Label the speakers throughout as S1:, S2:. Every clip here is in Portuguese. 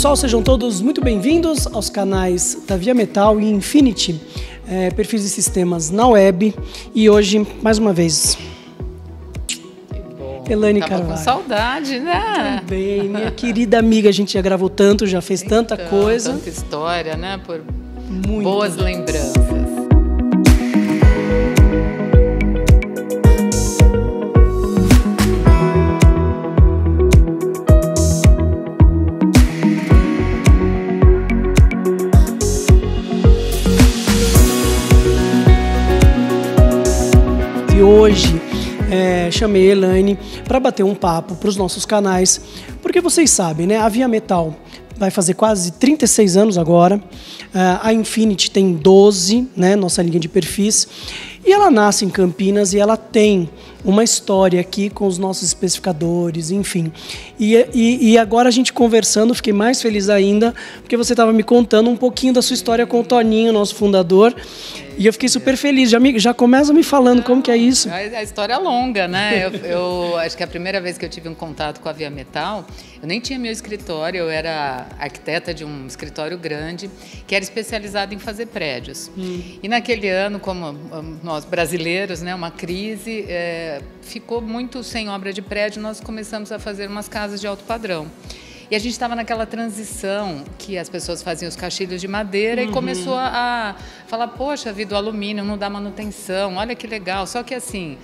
S1: pessoal, sejam todos muito bem-vindos aos canais da Via Metal e Infinity, perfis e sistemas na web. E hoje, mais uma vez, Elaine Carvalho.
S2: Com saudade, né?
S1: Também, minha querida amiga, a gente já gravou tanto, já fez tanta coisa.
S2: Tanta história, né? Por
S1: muito
S2: boas lembranças.
S1: E hoje chamei a Elaine para bater um papo para os nossos canais, porque vocês sabem, né? A Via Metal vai fazer quase 36 anos agora, a Infinity tem 12, né? Nossa linha de perfis, e ela nasce em Campinas e ela tem uma história aqui com os nossos especificadores, enfim. E agora a gente conversando, fiquei mais feliz ainda, porque você estava me contando um pouquinho da sua história com o Toninho, nosso fundador, e eu fiquei super feliz. Já começa me falando como que é isso.
S2: A história é longa, né? Eu acho que a primeira vez que eu tive um contato com a Via Metal, eu nem tinha meu escritório, eu era arquiteta de um escritório grande, que era especializado em fazer prédios. E naquele ano, como nós brasileiros, né, uma crise, ficou muito sem obra de prédio, nós começamos a fazer umas casas de alto padrão. E a gente estava naquela transição que as pessoas faziam os caixilhos de madeira e começou a falar, poxa vida, o alumínio não dá manutenção, olha que legal. Só que assim,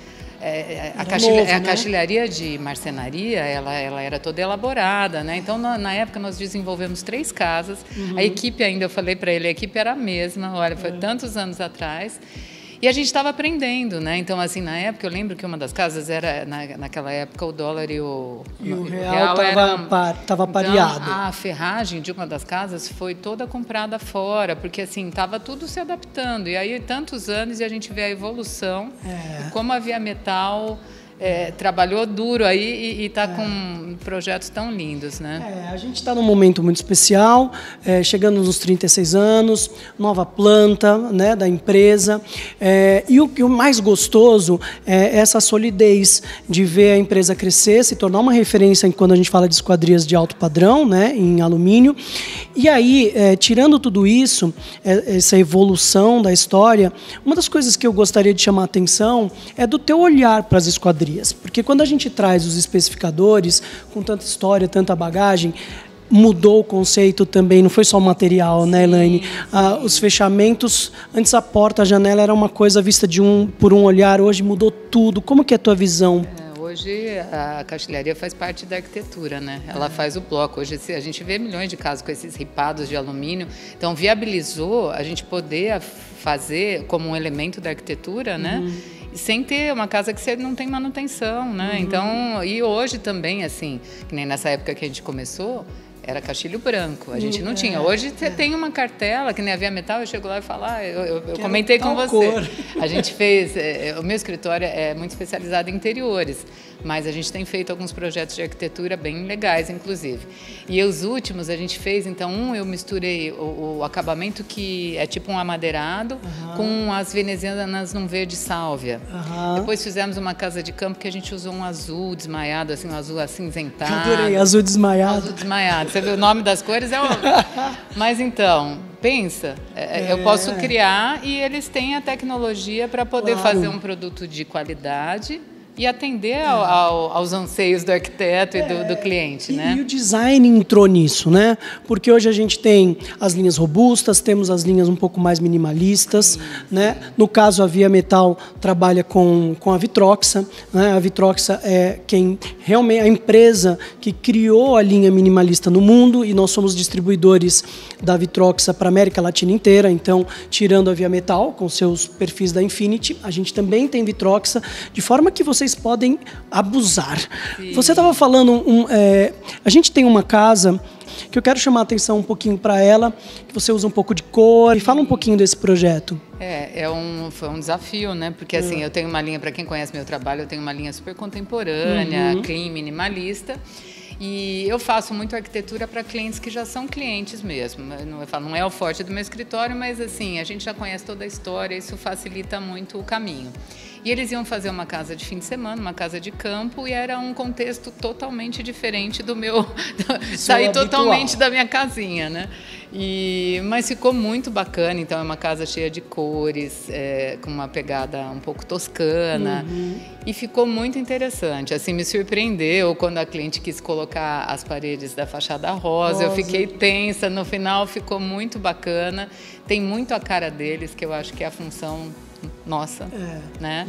S2: a caixilharia de marcenaria, ela era toda elaborada, né? Então, na época, nós desenvolvemos 3 casas. A equipe ainda, eu falei para ele, a equipe era a mesma, olha, foi tantos anos atrás. E a gente estava aprendendo, né? Então, assim, na época, eu lembro que uma das casas era, naquela época, o dólar e o
S1: real estava pareado.
S2: Então, a ferragem de uma das casas foi toda comprada fora, porque, assim, estava tudo se adaptando. E aí, tantos anos, e a gente vê a evolução, e como a Via Metal trabalhou duro aí e está com projetos tão lindos, né?
S1: A gente está num momento muito especial, chegando nos 36 anos, nova planta, né, da empresa, e o mais gostoso é essa solidez de ver a empresa crescer, se tornar uma referência quando a gente fala de esquadrias de alto padrão, né, em alumínio. E aí, tirando tudo isso, essa evolução da história, uma das coisas que eu gostaria de chamar a atenção é do teu olhar para as esquadrias. Porque quando a gente traz os especificadores, com tanta história, tanta bagagem, mudou o conceito também, não foi só o material, né, Elaine? Os fechamentos, antes a porta, a janela era uma coisa vista por um olhar, hoje mudou tudo. Como que é a tua visão?
S2: Hoje a caixilharia faz parte da arquitetura, né? Ela faz o bloco. Hoje a gente vê milhões de casos com esses ripados de alumínio. Então viabilizou a gente poder fazer como um elemento da arquitetura, né? Sem ter uma casa que você não tem manutenção, né? Então, e hoje também, assim, que nem nessa época que a gente começou, era caixilho branco, a gente não tinha. Hoje você tem uma cartela, que nem a Via Metal, eu chego lá e falo, eu comentei com você. A gente fez, o meu escritório é muito especializado em interiores, mas a gente tem feito alguns projetos de arquitetura bem legais, inclusive. E os últimos a gente fez, então, eu misturei o acabamento que é tipo um amadeirado com as venezianas num verde sálvia. Depois fizemos uma casa de campo que a gente usou um azul desmaiado, assim, um azul acinzentado.
S1: Adorei, azul desmaiado.
S2: Azul desmaiado. Você viu o nome das cores? Mas então, pensa, eu posso criar e eles têm a tecnologia para poder fazer um produto de qualidade e atender aos anseios do arquiteto e do cliente, né?
S1: E o design entrou nisso, né? Porque hoje a gente tem as linhas robustas, temos as linhas um pouco mais minimalistas, né? No caso, a Via Metal trabalha com a Vitroxa, né? A Vitroxa é quem realmente a empresa que criou a linha minimalista no mundo e nós somos distribuidores da Vitroxa para a América Latina inteira. Então, tirando a Via Metal com seus perfis da Infinity, a gente também tem Vitroxa, de forma que vocês podem abusar. Sim. Você estava falando, a gente tem uma casa que eu quero chamar a atenção um pouquinho para ela, que você usa um pouco de cor, e fala um pouquinho desse projeto.
S2: Foi um desafio, né? Porque assim, eu tenho uma linha, para quem conhece meu trabalho, eu tenho uma linha super contemporânea, clean, minimalista. E eu faço muito arquitetura para clientes que já são clientes mesmo. Não é o forte do meu escritório, mas assim, a gente já conhece toda a história, isso facilita muito o caminho. E eles iam fazer uma casa de fim de semana, uma casa de campo, e era um contexto totalmente diferente do meu... sair totalmente da minha casinha, né? Mas ficou muito bacana, então é uma casa cheia de cores, com uma pegada um pouco toscana, e ficou muito interessante. Assim, me surpreendeu quando a cliente quis colocar as paredes da fachada rosa. Eu fiquei tensa, no final ficou muito bacana, tem muito a cara deles, que eu acho que é a função nossa, né?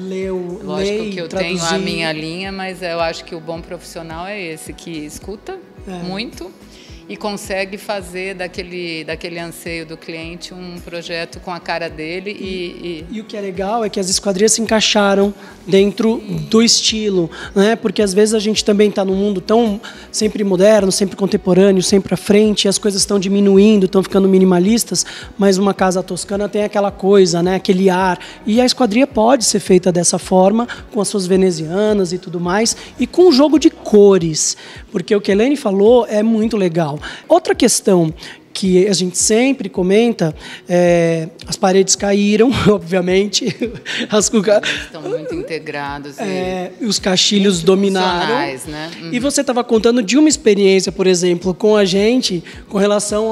S2: Lógico que eu tenho a minha linha, mas eu acho que o bom profissional é esse, que escuta muito e consegue fazer daquele anseio do cliente um projeto com a cara dele.
S1: E o que é legal é que as esquadrias se encaixaram dentro do estilo, né? Porque às vezes a gente também está num mundo tão sempre moderno, sempre contemporâneo, sempre à frente, e as coisas estão diminuindo, estão ficando minimalistas, mas uma casa toscana tem aquela coisa, né? Aquele ar. E a esquadria pode ser feita dessa forma, com as suas venezianas e tudo mais, e com o jogo de cores, porque o que a Elaine falou é muito legal. Outra questão que a gente sempre comenta, as paredes caíram, obviamente.
S2: Estão muito integrados.
S1: Os caixilhos dominaram.
S2: Né?
S1: E você estava contando de uma experiência, por exemplo, com a gente, com relação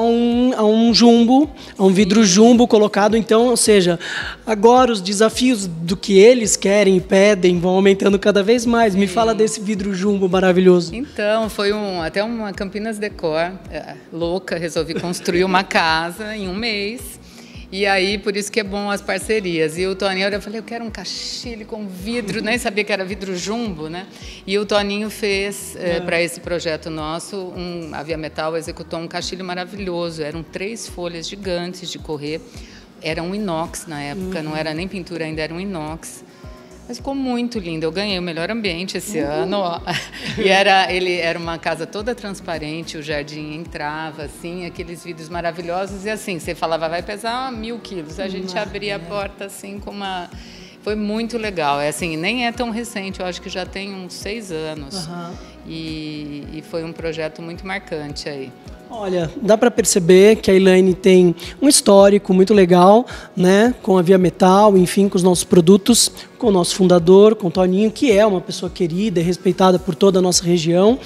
S1: a um jumbo, a um vidro jumbo colocado. Então, ou seja, agora os desafios do que eles querem e pedem vão aumentando cada vez mais. Me fala desse vidro jumbo maravilhoso.
S2: Então, foi até uma Campinas Decor louca, resolvi construir uma casa em um mês. E aí, por isso que é bom as parcerias. E o Toninho, eu falei, eu quero um caixilho com vidro, nem sabia que era vidro jumbo, né? E o Toninho fez, para esse projeto nosso, a Via Metal executou um caixilho maravilhoso. Eram 3 folhas gigantes de correr. Era um inox na época, não era nem pintura ainda, era um inox. Mas ficou muito lindo. Eu ganhei o melhor ambiente esse ano. Ó. E era uma casa toda transparente, o jardim entrava, assim, aqueles vidros maravilhosos. E assim, você falava, vai pesar 1000 quilos. A gente abria a porta assim com uma... Foi muito legal. Assim, nem é tão recente, eu acho que já tem uns 6 anos. E foi um projeto muito marcante aí.
S1: Olha, dá para perceber que a Elaine tem um histórico muito legal, né, com a Via Metal, enfim, com os nossos produtos, com o nosso fundador, com o Toninho, que é uma pessoa querida e respeitada por toda a nossa região.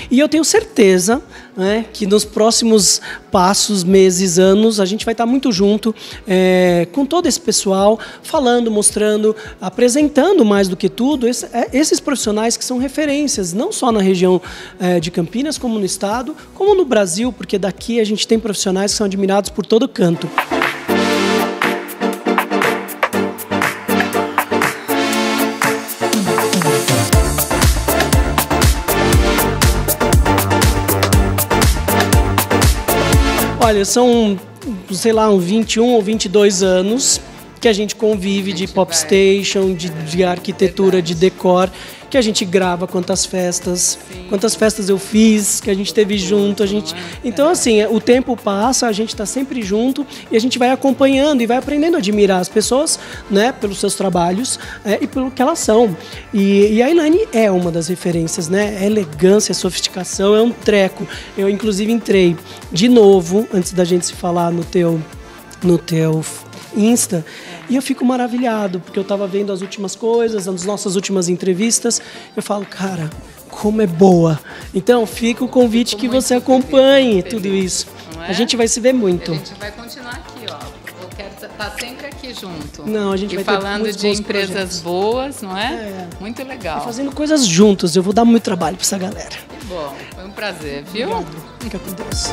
S1: E eu tenho certeza, né, que nos próximos passos, meses, anos, a gente vai estar muito junto com todo esse pessoal, falando, mostrando, apresentando mais do que tudo esses profissionais que são referências, não só na região de Campinas, como no estado, como no Brasil, porque daqui a gente tem profissionais que são admirados por todo canto. Olha, são, sei lá, uns 21 ou 22 anos que a gente convive de pop station, de arquitetura, de decor, que a gente grava quantas festas eu fiz, que a gente teve junto, Então, assim, o tempo passa, a gente está sempre junto e a gente vai acompanhando e vai aprendendo a admirar as pessoas, né, pelos seus trabalhos e pelo que elas são. E a Elaine é uma das referências, né? É elegância, é sofisticação, é um treco. Eu, inclusive, entrei de novo, antes da gente se falar no teu Insta, e eu fico maravilhado, porque eu estava vendo as últimas coisas, as nossas últimas entrevistas, eu falo, cara, como é boa. Então, fica o convite que você acompanhe tudo isso. A gente vai se ver muito.
S2: A gente vai continuar aqui, ó. Eu quero estar sempre aqui junto.
S1: Não, a gente vai
S2: falando de empresas boas, não é? Muito legal.
S1: E fazendo coisas juntos, eu vou dar muito trabalho para essa galera.
S2: Que bom, foi um prazer, viu?
S1: Obrigado. Fica com Deus.